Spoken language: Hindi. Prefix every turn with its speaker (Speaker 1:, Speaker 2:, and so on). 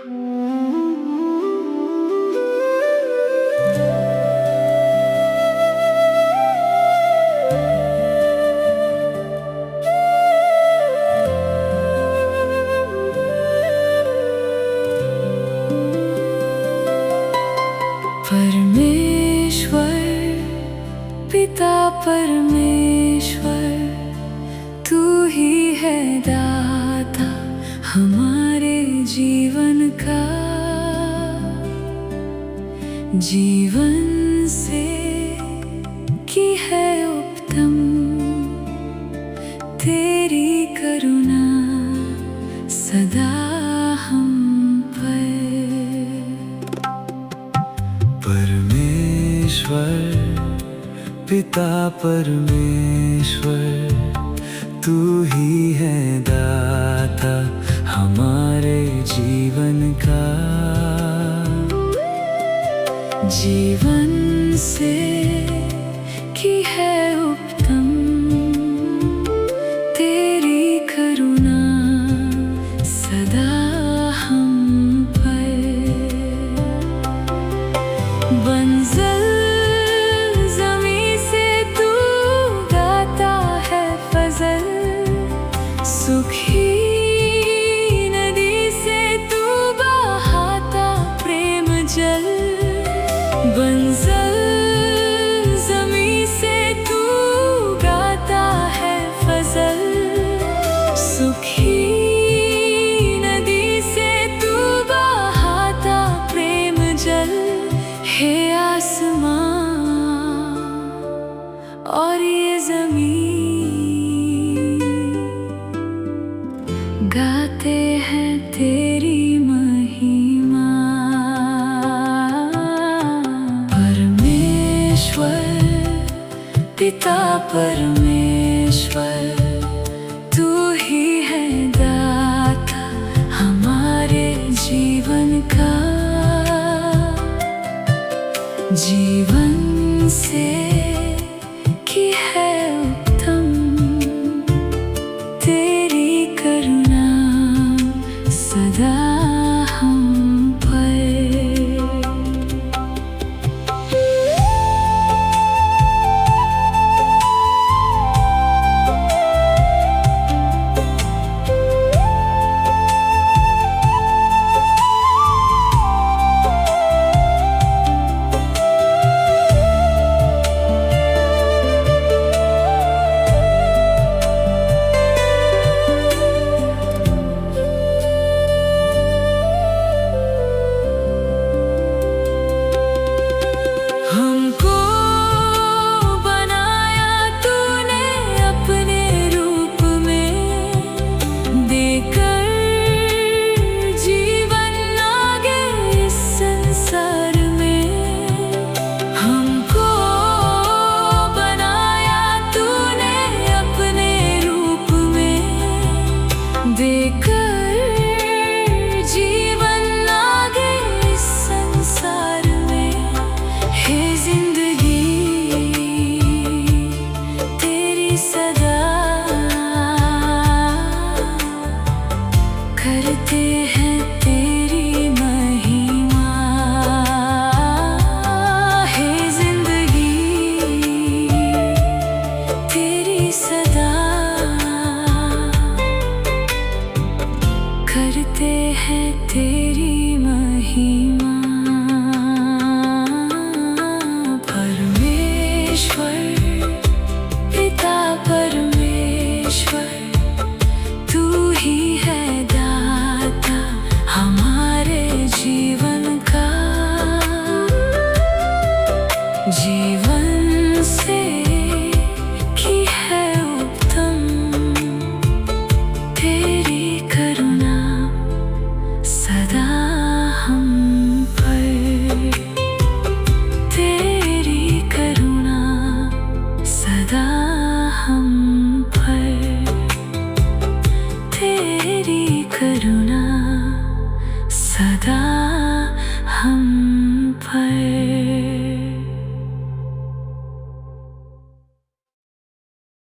Speaker 1: परमेश्वर पिता परमेश्वर, तू ही है दाता हमारे जीवन का। जीवन से की है उत्तम तेरी करुणा सदा हम पर।
Speaker 2: परमेश्वर पिता परमेश्वर, तू ही है दाता हमारे जीवन का।
Speaker 1: जीवन से की है उत्तम तेरी करुणा सदा हम पर। बंजर ज़मीं से तू गाता है फजल, सुखी नदी से तू बहाता प्रेम जल। बंजर ज़मीं से तू गाता है फजल, सुखी नदी से तू बहाता प्रेम जल। हे आसमां और ये ज़मीन गाते हैं तेरी महिमा। परमेश्वर पिता परमेश्वर, तू ही है दाता हमारे जीवन का। जीवन से की है उत्तम तेरी करुणा सदा हम पर। हमको बनाया तूने अपने रूप में, देकर जीवन लागे इस संसार में। हमको बनाया तूने अपने रूप में, देकर जीवन लागे इस संसार में। हे जिंदगी तेरी सदा करते हैं तेरी महिमा। हे जिंदगी तेरी सदा करते हैं तेरी महिमा।